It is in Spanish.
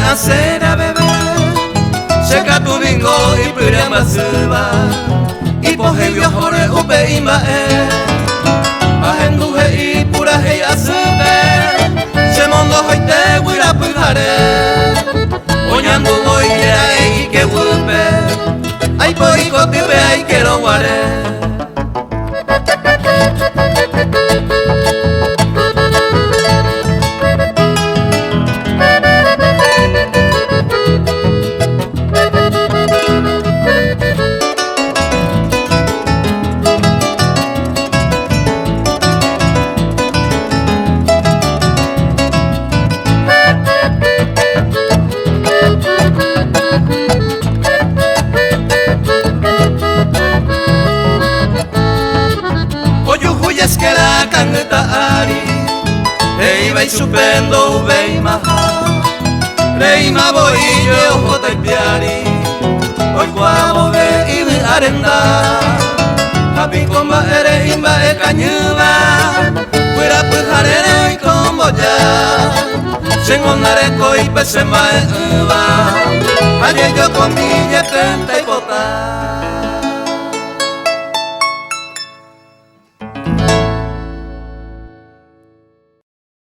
nacer a beber, seca tu bingo y pura masuba, y poje viojore upe imbae, bahenduje y pura heya sube, se mondo hoite wira pujare, oñandu moira y que wupe, ay poi kotipe ay quiero guare. Es que la cangeta ari, reiba y supendo veima, reima voy yo jota y piari, hoy cuavo ve y me arenda, happy comba ere imba e cañuba, fuera pujarero y combo ya, sengonare coi pese ma e uva, ayer yo comí ya 30 y pota.